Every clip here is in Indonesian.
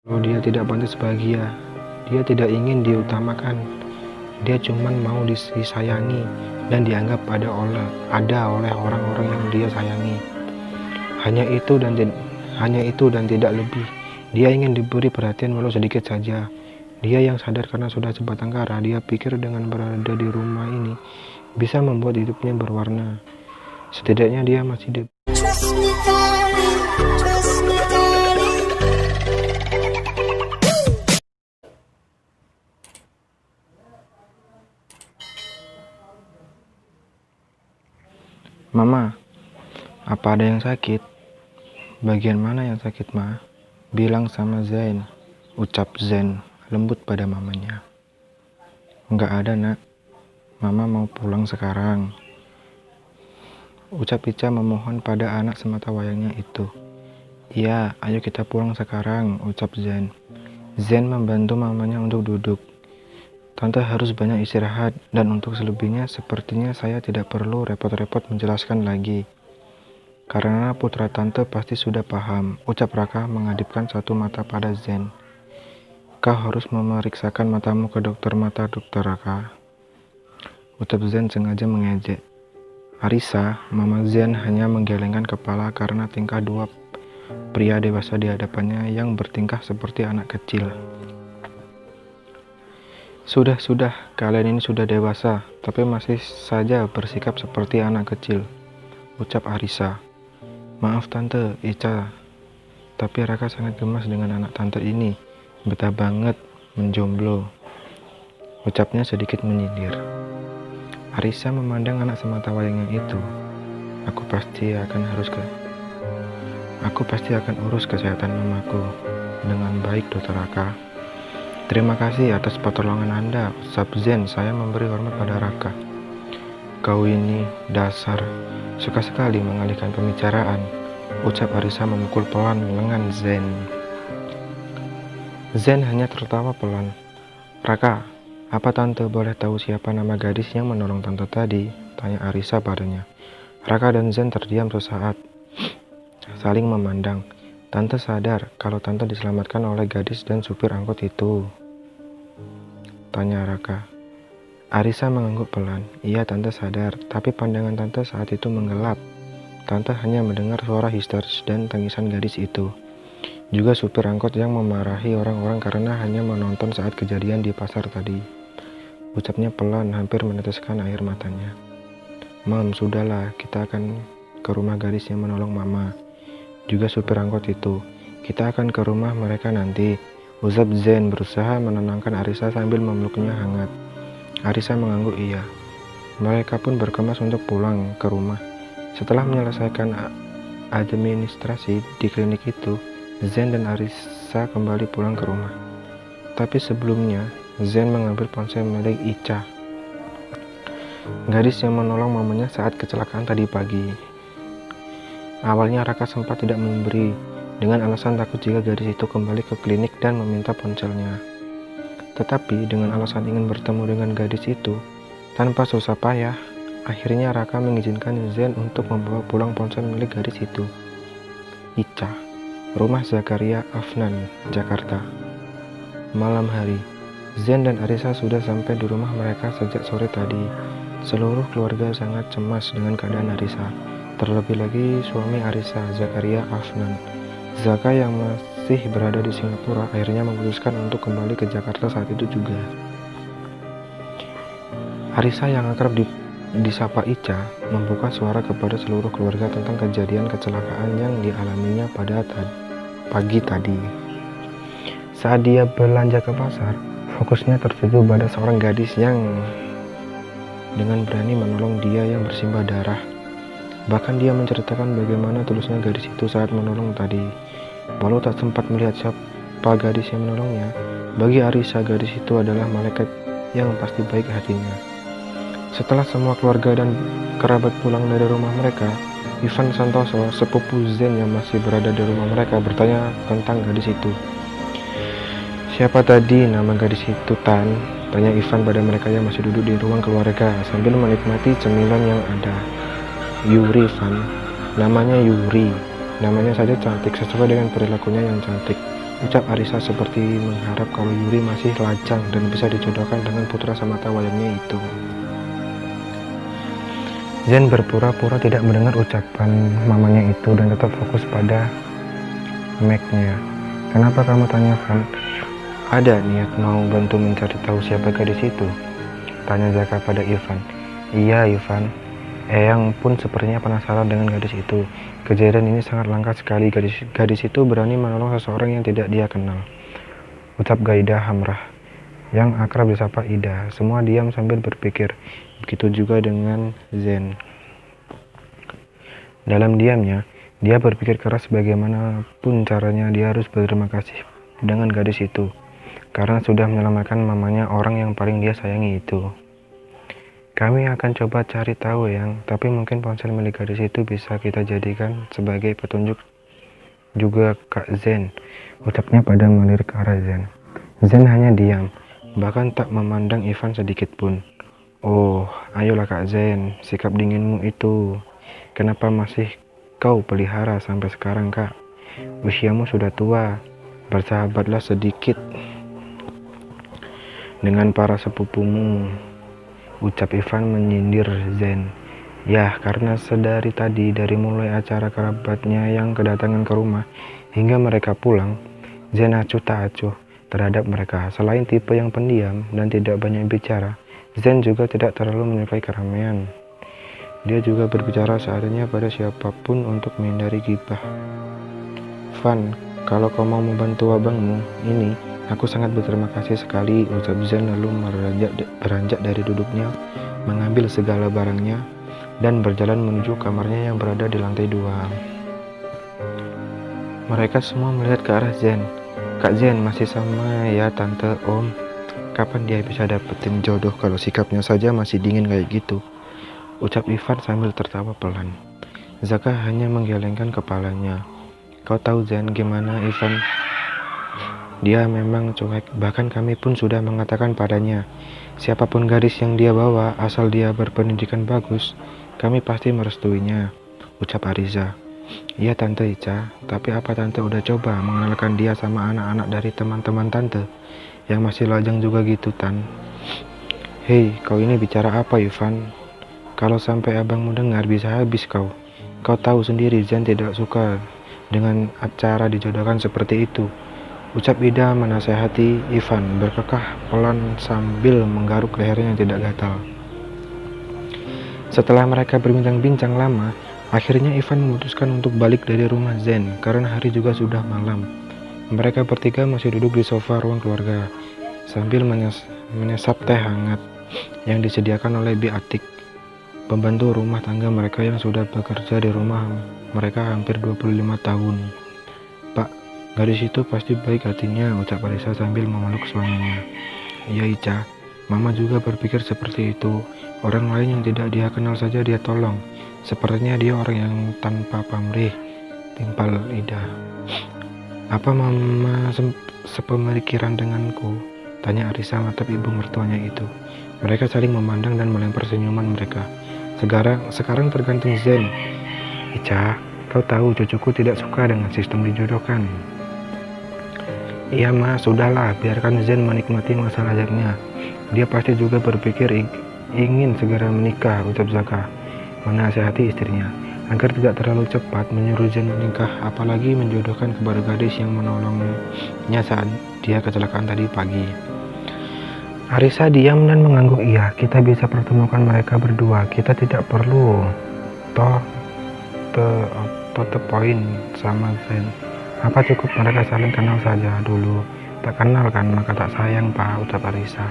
Kalau dia tidak pantas bahagia, dia tidak ingin diutamakan, dia cuman mau disayangi dan dianggap ada oleh orang-orang yang dia sayangi. Hanya itu dan tidak lebih. Dia ingin diberi perhatian walau sedikit saja. Dia yang sadar karena sudah sebatang kara, dia pikir dengan berada di rumah ini bisa membuat hidupnya berwarna. Setidaknya dia masih Trust me, darling. Trust me, darling. Mama, apa ada yang sakit? Bagian mana yang sakit, Ma? Bilang sama Zain, ucap Zain lembut pada mamanya. Enggak ada, Nak. Mama mau pulang sekarang. Ucap Ica memohon pada anak semata wayangnya itu. Iya, ayo kita pulang sekarang, ucap Zain. Zain membantu mamanya untuk duduk. Tante harus banyak istirahat, dan untuk selebihnya sepertinya saya tidak perlu repot-repot menjelaskan lagi. Karena putra tante pasti sudah paham, ucap Raka mengadipkan satu mata pada Zain. Kau harus memeriksakan matamu ke dokter mata, Dokter Raka. Ucap Zain sengaja mengejek. Arisa, Mama Zain hanya menggelengkan kepala karena tingkah dua pria dewasa di hadapannya yang bertingkah seperti anak kecil. Sudah, kalian ini sudah dewasa, tapi masih saja bersikap seperti anak kecil, ucap Arisa. Maaf Tante, Ica, tapi Raka sangat gemas dengan anak tante ini, betah banget menjomblo, ucapnya sedikit menyindir. Arisa memandang anak semata wayangnya itu. Aku pasti akan urus kesehatan mamaku dengan baik, Dokter Raka. Terima kasih atas pertolongan Anda, ucap Zain. Saya memberi hormat pada Raka. Kau ini dasar suka sekali mengalihkan pembicaraan, ucap Arisa memukul pelan lengan Zain. Zain hanya tertawa pelan. Raka, apa Tante boleh tahu siapa nama gadis yang menolong Tante tadi? Tanya Arisa padanya. Raka dan Zain terdiam sesaat, saling memandang. Tante sadar kalau Tante diselamatkan oleh gadis dan supir angkot itu? Tanya Raka. Arisa mengangguk pelan. Iya, Tante sadar, tapi pandangan Tante saat itu menggelap. Tante hanya mendengar suara histeris dan tangisan gadis itu. Juga supir angkot yang memarahi orang-orang karena hanya menonton saat kejadian di pasar tadi. Ucapnya pelan, hampir meneteskan air matanya. Mam, sudahlah, kita akan ke rumah gadis yang menolong Mama. Juga supir angkot itu. Kita akan ke rumah mereka nanti. Ucap Zain berusaha menenangkan Arisa sambil memeluknya hangat. Arisa mengangguk iya. Mereka pun berkemas untuk pulang ke rumah. Setelah menyelesaikan administrasi di klinik itu, Zain dan Arisa kembali pulang ke rumah. Tapi sebelumnya, Zain mengambil ponsel milik Ica, gadis yang menolong mamanya saat kecelakaan tadi pagi. Awalnya Raka sempat tidak memberi, dengan alasan takut jika gadis itu kembali ke klinik dan meminta ponselnya. Tetapi dengan alasan ingin bertemu dengan gadis itu, tanpa susah payah, akhirnya Raka mengizinkan Zain untuk membawa pulang ponsel milik gadis itu. Ica, rumah Zakaria Afnan, Jakarta. Malam hari, Zain dan Arisa sudah sampai di rumah mereka sejak sore tadi. Seluruh keluarga sangat cemas dengan keadaan Arisa. Terlebih lagi suami Arisa, Zakaria Afnan. Zaka yang masih berada di Singapura akhirnya memutuskan untuk kembali ke Jakarta saat itu juga. Arisa yang akrab disapa Ica membuka suara kepada seluruh keluarga tentang kejadian kecelakaan yang dialaminya pada pagi tadi. Saat dia belanja ke pasar, fokusnya tertuju pada seorang gadis yang dengan berani menolong dia yang bersimbah darah. Bahkan dia menceritakan bagaimana tulusnya gadis itu saat menolong tadi. Walau tak sempat melihat siapa gadis yang menolongnya, bagi Arisa gadis itu adalah malaikat yang pasti baik hatinya. Setelah semua keluarga dan kerabat pulang dari rumah mereka, Ivan Santoso, sepupu Zain yang masih berada di rumah mereka, bertanya tentang gadis itu. Siapa tadi nama gadis itu, Tan? Tanya Ivan pada mereka yang masih duduk di ruang keluarga sambil menikmati cemilan yang ada. Yuri, Van. Namanya Yuri. Namanya saja cantik, sesuai dengan perilakunya yang cantik. Ucap Arisa seperti mengharap kalau Yuri masih lajang dan bisa dijodohkan dengan putra semata wayangnya itu. Zen berpura-pura tidak mendengar ucapan mamanya itu dan tetap fokus pada Mac-nya. Kenapa kamu tanya, Van? Ada niat mau bantu mencari tahu siapa gadis itu? Tanya Zaka pada Ivan. Iya, Ivan. Eyang pun sepertinya penasaran dengan gadis itu. Kejadian ini sangat langka sekali. Gadis itu berani menolong seseorang yang tidak dia kenal. Ucap Gaida Hamrah, yang akrab disapa Ida. Semua diam sambil berpikir. Begitu juga dengan Zen. Dalam diamnya, dia berpikir keras bagaimanapun caranya dia harus berterima kasih dengan gadis itu. Karena sudah menyelamatkan mamanya, orang yang paling dia sayangi itu. Kami akan coba cari tahu tapi mungkin ponsel milik gadis itu bisa kita jadikan sebagai petunjuk juga, Kak Zen. Ucapnya pada melirik ke arah Zen. Zen hanya diam, bahkan tak memandang Ivan sedikit pun. Oh, ayolah Kak Zen, sikap dinginmu itu. Kenapa masih kau pelihara sampai sekarang, Kak? Usiamu sudah tua, bersahabatlah sedikit dengan para sepupumu. Ucap Ivan menyindir Zen. Ya, karena sedari tadi, dari mulai acara kerabatnya yang kedatangan ke rumah hingga mereka pulang, Zen acuh tak acuh terhadap mereka. Selain tipe yang pendiam dan tidak banyak bicara, Zen juga tidak terlalu menyukai keramaian. Dia juga berbicara seadanya pada siapapun untuk menghindari gibah. Van, kalau kau mau membantu abangmu ini, aku sangat berterima kasih sekali, ucap Zen lalu beranjak dari duduknya, mengambil segala barangnya, dan berjalan menuju kamarnya yang berada di lantai 2. Mereka semua melihat ke arah Zen. Kak Zen masih sama ya Tante, Om. Kapan dia bisa dapetin jodoh kalau sikapnya saja masih dingin kayak gitu? Ucap Ivan sambil tertawa pelan. Zaka hanya menggelengkan kepalanya. Kau tahu Zen gimana Ivan? Dia memang cuek, bahkan kami pun sudah mengatakan padanya, siapapun gadis yang dia bawa, asal dia berpendidikan bagus, kami pasti merestuinya, ucap Ariza. Iya Tante Ica, tapi apa Tante udah coba mengenalkan dia sama anak-anak dari teman-teman Tante, yang masih lajang juga gitu Tan? Hei, kau ini bicara apa Ivan? Kalau sampai abangmu dengar bisa habis kau. Kau tahu sendiri Zen tidak suka dengan acara dijodohkan seperti itu. Ucap Ida menasehati Ivan, berkekah pelan sambil menggaruk lehernya yang tidak gatal. Setelah mereka berbincang-bincang lama, akhirnya Ivan memutuskan untuk balik dari rumah Zen karena hari juga sudah malam. Mereka bertiga masih duduk di sofa ruang keluarga sambil menyesap teh hangat yang disediakan oleh Bi Atik, pembantu rumah tangga mereka yang sudah bekerja di rumah mereka hampir 25 tahun. Pak, gadis itu pasti baik hatinya, ucap Arisa sambil memeluk suaminya. Iya Ica, Mama juga berpikir seperti itu. Orang lain yang tidak dia kenal saja dia tolong. Sepertinya dia orang yang tanpa pamrih, timpal Ida. Apa Mama sepemikiran denganku? Tanya Arisa menatap ibu mertuanya itu. Mereka saling memandang dan melempar senyuman mereka. Sekarang tergantung Zen. Ica, kau tahu cucuku tidak suka dengan sistem dijodohkan. Iya Ma, sudahlah, biarkan Zen menikmati masa lajaknya. Dia pasti juga berpikir ingin segera menikah, ucap Zaka, menasihati istrinya, agar tidak terlalu cepat menyuruh Zen menikah, apalagi menjodohkan kepada gadis yang menolongnya saat dia kecelakaan tadi pagi. Arisa diam dan mengangguk. Iya, kita bisa pertemukan mereka berdua. Kita tidak perlu the point sama Zen. Apa cukup mereka saling kenal saja dulu? Tak kenal kan, maka tak sayang Pak, ucap Arisa.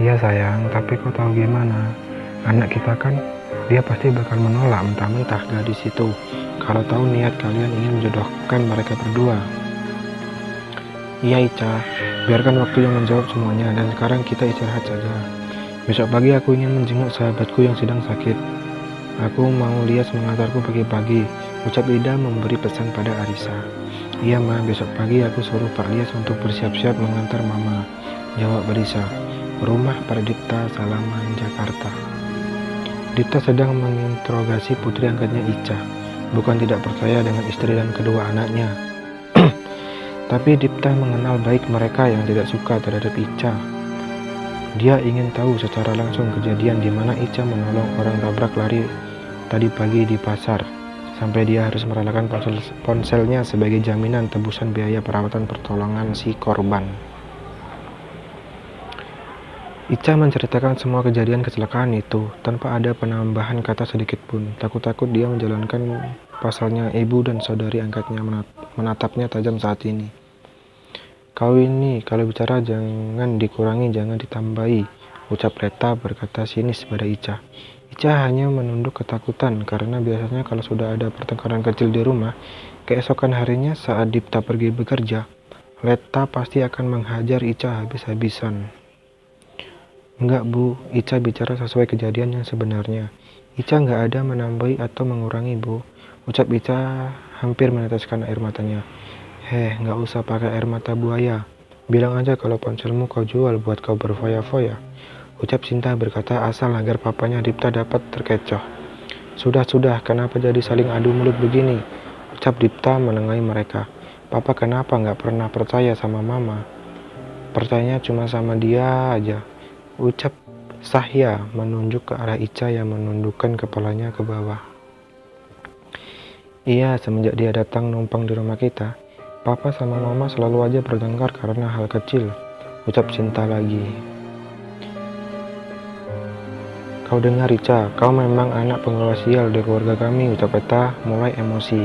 Iya sayang, tapi kau tahu gimana? Anak kita kan, dia pasti bakal menolak mentah-mentah gadis itu kalau tahu niat kalian ingin menjodohkan mereka berdua. Iya Ica, biarkan waktu yang menjawab semuanya, dan sekarang kita istirahat saja. Besok pagi aku ingin menjenguk sahabatku yang sedang sakit. Aku mau Lias mengantarku pagi-pagi, ucap Ida memberi pesan pada Arisa. Iya Ma, besok pagi aku suruh Pak Lias untuk bersiap-siap mengantar Mama, jawab Arisa. Rumah Pradipta, Salaman, Jakarta. Dipta sedang menginterogasi putri angkatnya Ica, bukan tidak percaya dengan istri dan kedua anaknya. Tapi Dipta mengenal baik mereka yang tidak suka terhadap Ica. Dia ingin tahu secara langsung kejadian di mana Ica menolong orang tabrak lari tadi pagi di pasar, sampai dia harus merelakan ponselnya sebagai jaminan tebusan biaya perawatan pertolongan si korban. Ica menceritakan semua kejadian kecelakaan itu tanpa ada penambahan kata sedikit pun. Takut-takut dia menjalankan pasalnya, ibu dan saudari angkatnya menatapnya tajam saat ini. Kau ini kalau bicara jangan dikurangi, jangan ditambahi, ucap Leta berkata sinis pada Ica. Ica hanya menunduk ketakutan karena biasanya kalau sudah ada pertengkaran kecil di rumah, keesokan harinya saat Dipta pergi bekerja, Leta pasti akan menghajar Ica habis-habisan. Enggak Bu, Ica bicara sesuai kejadian yang sebenarnya. Ica nggak ada menambahi atau mengurangi Bu, ucap Ica hampir meneteskan air matanya. Nggak usah pakai air mata buaya. Bilang aja kalau ponselmu kau jual buat kau berfoya-foya, ucap Sinta berkata asal agar papanya Dipta dapat terkecoh. Sudah, kenapa jadi saling adu mulut begini, ucap Dipta menengahi mereka. Papa kenapa nggak pernah percaya sama mama? Percayanya cuma sama dia aja, ucap Sahya menunjuk ke arah Ica yang menundukkan kepalanya ke bawah. Iya, semenjak dia datang numpang di rumah kita, Papa sama Mama selalu aja bertengkar karena hal kecil, ucap Sinta lagi. Kau dengar Ica, kau memang anak penggawa sial di keluarga kami, ucap Leta mulai emosi.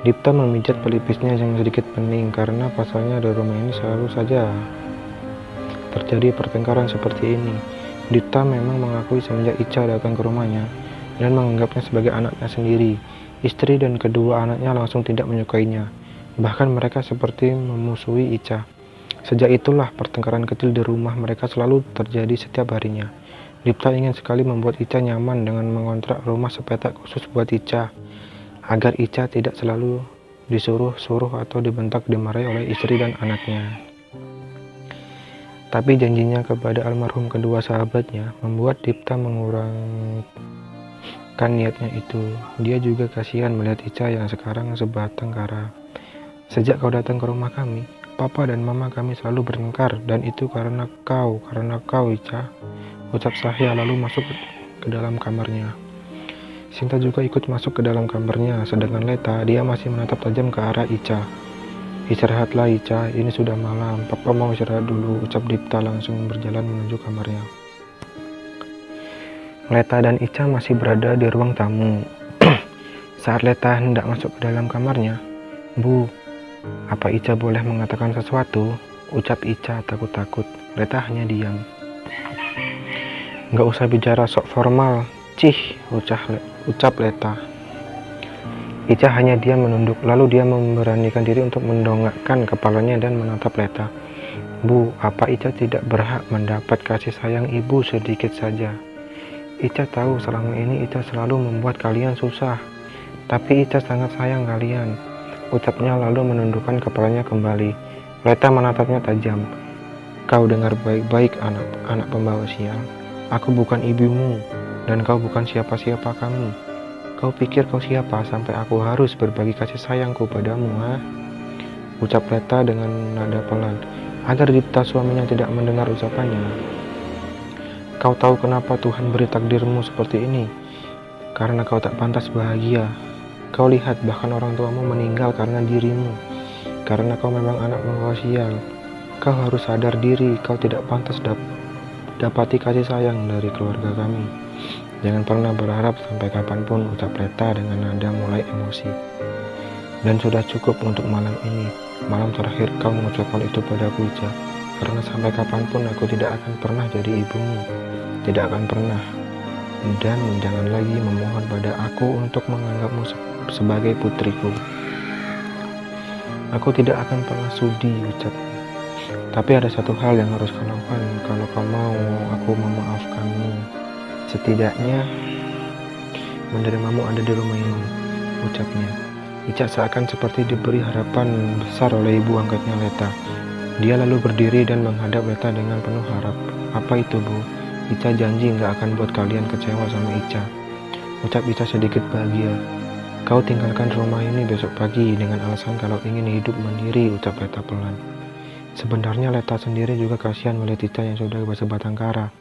Dipta memijat pelipisnya yang sedikit pening karena pasalnya di rumah ini selalu saja terjadi pertengkaran seperti ini. Dipta memang mengakui semenjak Ica datang ke rumahnya dan menganggapnya sebagai anaknya sendiri. Istri dan kedua anaknya langsung tidak menyukainya. Bahkan mereka seperti memusuhi Ica. Sejak itulah pertengkaran kecil di rumah mereka selalu terjadi setiap harinya. Dipta ingin sekali membuat Ica nyaman dengan mengontrak rumah sepetak khusus buat Ica, agar Ica tidak selalu disuruh-suruh atau dibentak dimarahi oleh istri dan anaknya. Tapi janjinya kepada almarhum kedua sahabatnya membuat Dipta mengurangkan niatnya itu. Dia juga kasihan melihat Ica yang sekarang sebatang kara. Sejak kau datang ke rumah kami, Papa dan Mama kami selalu bertengkar, dan itu karena kau Ica, ucap Sahya lalu masuk ke dalam kamarnya. Sinta juga ikut masuk ke dalam kamarnya, sedangkan Leta dia masih menatap tajam ke arah Ica. Istirahatlah Ica, ini sudah malam, Papa mau istirahat dulu, ucap Dipta langsung berjalan menuju kamarnya. Leta dan Ica masih berada di ruang tamu. Saat Leta hendak masuk ke dalam kamarnya, Bu, apa Ica boleh mengatakan sesuatu? Ucap Ica takut-takut. Leta hanya diam. Nggak usah bicara sok formal, cih, ucap Leta. Ica hanya diam menunduk, lalu dia memberanikan diri untuk mendongakkan kepalanya dan menatap Leta. Bu, apa Ica tidak berhak mendapat kasih sayang ibu sedikit saja? Ica tahu selama ini Ica selalu membuat kalian susah, tapi Ica sangat sayang kalian, ucapnya lalu menundukkan kepalanya kembali. Leta menatapnya tajam. Kau dengar baik-baik anak pembawa sial. Aku bukan ibumu, dan kau bukan siapa-siapa kami. Kau pikir kau siapa sampai aku harus berbagi kasih sayangku padamu, ha? Ucap Leta dengan nada pelan, agar Dipta suaminya tidak mendengar ucapannya. Kau tahu kenapa Tuhan beri takdirmu seperti ini? Karena kau tak pantas bahagia. Kau lihat bahkan orang tuamu meninggal karena dirimu. Karena kau memang anak pembawa sial. Kau harus sadar diri, kau tidak pantas dapati kasih sayang dari keluarga kami. Jangan pernah berharap sampai kapanpun, ucap Leta dengan nada mulai emosi. Dan sudah cukup untuk malam ini. Malam terakhir kau mengucapkan itu padaku, Ica. Karena sampai kapanpun aku tidak akan pernah jadi ibumu. Tidak akan pernah. Dan jangan lagi memohon pada aku untuk menganggapmu sebagai putriku. Aku tidak akan pernah sudi, ucap. Tapi ada satu hal yang harus kau lakukan. Kalau kau mau, aku memaafkanmu. Setidaknya menerimamu ada di rumah ini, ucapnya. Ica seakan seperti diberi harapan besar oleh ibu angkatnya Leta. Dia lalu berdiri dan menghadap Leta dengan penuh harap. Apa itu, Bu? Ica janji nggak akan buat kalian kecewa sama Ica, ucap Ica sedikit bahagia. Kau tinggalkan rumah ini besok pagi dengan alasan kalau ingin hidup mandiri, ucap Leta pelan. Sebenarnya Leta sendiri juga kasihan melihat Ica yang sudah bersebatang kara.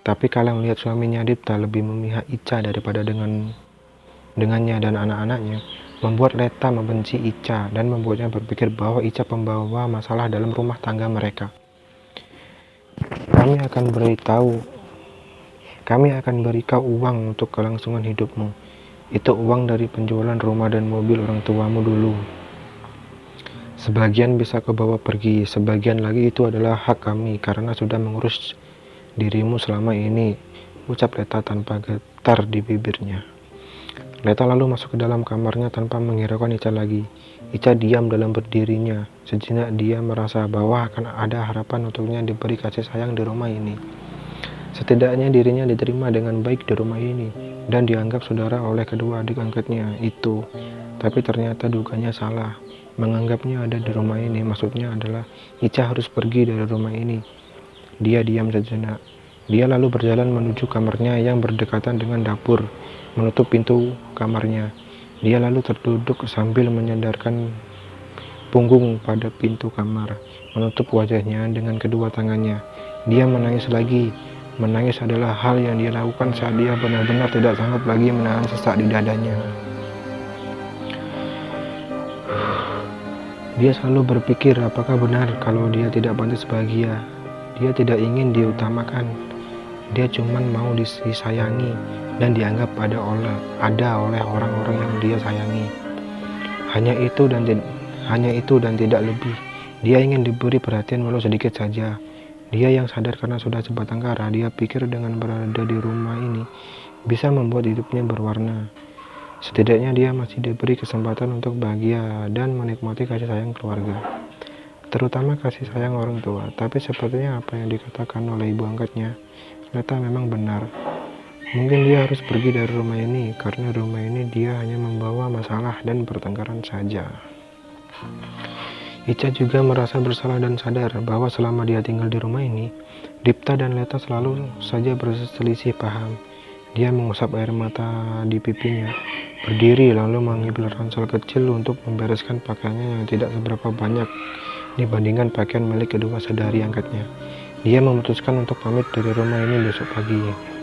Tapi kalau melihat suaminya Dipta lebih memihak Ica daripada dengannya dan anak-anaknya, membuat Leta membenci Ica dan membuatnya berpikir bahwa Ica pembawa masalah dalam rumah tangga mereka. Kami akan beri kau uang untuk kelangsungan hidupmu. Itu uang dari penjualan rumah dan mobil orang tuamu dulu. Sebagian bisa kau bawa pergi, sebagian lagi itu adalah hak kami karena sudah mengurus dirimu selama ini, ucap Leta tanpa getar di bibirnya. Leta lalu masuk ke dalam kamarnya tanpa menghiraukan Ica lagi. Ica diam dalam berdirinya. Sejenak dia merasa bahwa akan ada harapan untuknya diberi kasih sayang di rumah ini. Setidaknya dirinya diterima dengan baik di rumah ini dan dianggap saudara oleh kedua adik angkatnya itu. Tapi ternyata duganya salah. Menganggapnya ada di rumah ini maksudnya adalah Ica harus pergi dari rumah ini. Dia diam sejenak. Dia lalu berjalan menuju kamarnya yang berdekatan dengan dapur, menutup pintu kamarnya. Dia lalu terduduk sambil menyandarkan punggung pada pintu kamar, menutup wajahnya dengan kedua tangannya. Dia menangis lagi. Menangis adalah hal yang dia lakukan saat dia benar-benar tidak sanggup lagi menahan sesak di dadanya. Dia selalu berpikir apakah benar kalau dia tidak pantas bahagia. Dia tidak ingin diutamakan. Dia cuma mau disayangi dan dianggap ada oleh orang-orang yang dia sayangi. Hanya itu dan tidak lebih. Dia ingin diberi perhatian walau sedikit saja. Dia yang sadar karena sudah sebatang kara, dia pikir dengan berada di rumah ini bisa membuat hidupnya berwarna. Setidaknya dia masih diberi kesempatan untuk bahagia dan menikmati kasih sayang keluarga, terutama kasih sayang orang tua. Tapi sepertinya apa yang dikatakan oleh ibu angkatnya, Leta memang benar. Mungkin dia harus pergi dari rumah ini karena rumah ini dia hanya membawa masalah dan pertengkaran saja. Ica juga merasa bersalah dan sadar bahwa selama dia tinggal di rumah ini, Dipta dan Leta selalu saja berselisih paham. Dia mengusap air mata di pipinya, berdiri lalu mengambil ransel kecil untuk membereskan pakaiannya yang tidak seberapa banyak dibandingkan pakaian milik kedua saudari angkatnya. Dia memutuskan untuk pamit dari rumah ini besok pagi.